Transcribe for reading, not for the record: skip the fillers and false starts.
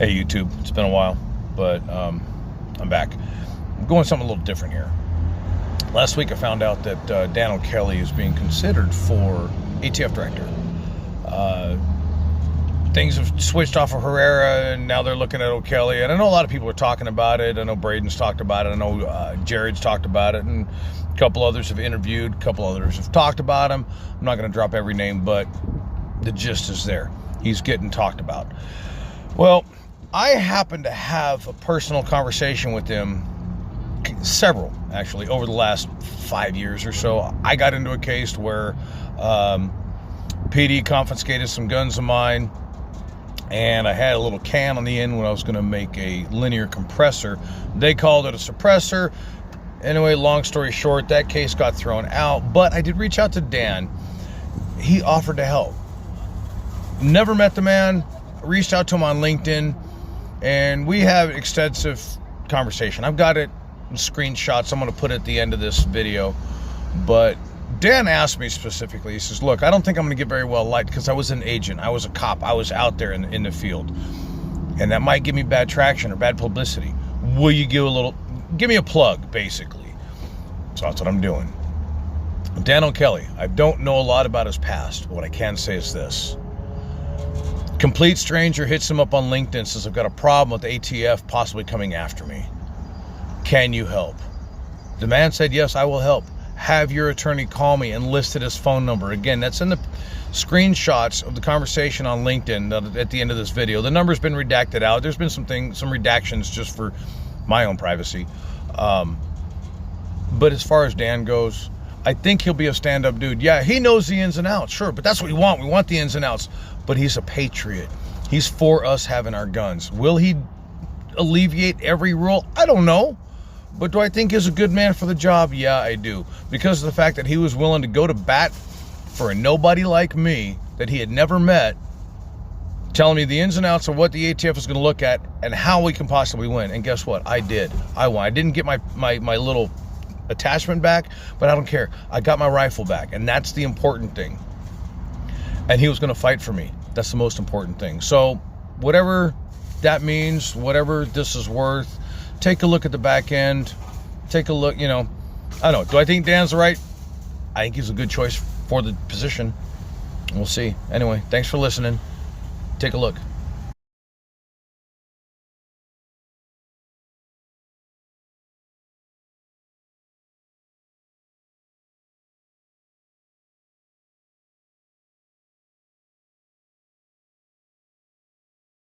Hey YouTube, it's been a while, but I'm back. I'm going something a little different here. Last week I found out that Dan O'Kelly is being considered for ATF director. Things have switched off of Herrera, and now they're looking at O'Kelly. And I know a lot of people are talking about it. I know Braden's talked about it. I know Jared's talked about it, and a couple others have interviewed. A couple others have talked about him. I'm not going to drop every name, but the gist is there. He's getting talked about. Well, I happened to have a personal conversation with him, several actually, over the last 5 years or so. I got into a case where PD confiscated some guns of mine, and I had a little can on the end when I was going to make a linear compressor. They called it a suppressor. Anyway, long story short, that case got thrown out, but I did reach out to Dan. He offered to help. Never met the man, reached out to him on LinkedIn, and we have extensive conversation. I've got it in screenshots. I'm going to put it at the end of this video. But Dan asked me specifically, he says, look, I don't think I'm going to get very well liked because I was an agent. I was a cop. I was out there in the field. And that might give me bad traction or bad publicity. Will you give me a plug, basically? So that's what I'm doing. Dan O'Kelly, I don't know a lot about his past, but what I can say is this. Complete stranger hits him up on LinkedIn, says, I've got a problem with ATF possibly coming after me. Can you help? The man said, yes, I will help. Have your attorney call me, and listed his phone number. Again, that's in the screenshots of the conversation on LinkedIn at the end of this video. The number's been redacted out. There's been some redactions just for my own privacy. But as far as Dan goes, I think he'll be a stand-up dude. Yeah, he knows the ins and outs, sure, but that's what we want. We want the ins and outs. But he's a patriot. He's for us having our guns. Will he alleviate every rule? I don't know. But do I think he's a good man for the job? Yeah, I do. Because of the fact that he was willing to go to bat for a nobody like me that he had never met, telling me the ins and outs of what the ATF is going to look at and how we can possibly win. And guess what? I did. I won. I didn't get my little attachment back, but I don't care. I got my rifle back, and that's the important thing. And he was going to fight for me. That's the most important thing. So whatever that means, whatever this is worth, take a look at the back end. Take a look, I don't know. Do I think Dan's right? I think he's a good choice for the position. We'll see. Anyway, thanks for listening. Take a look.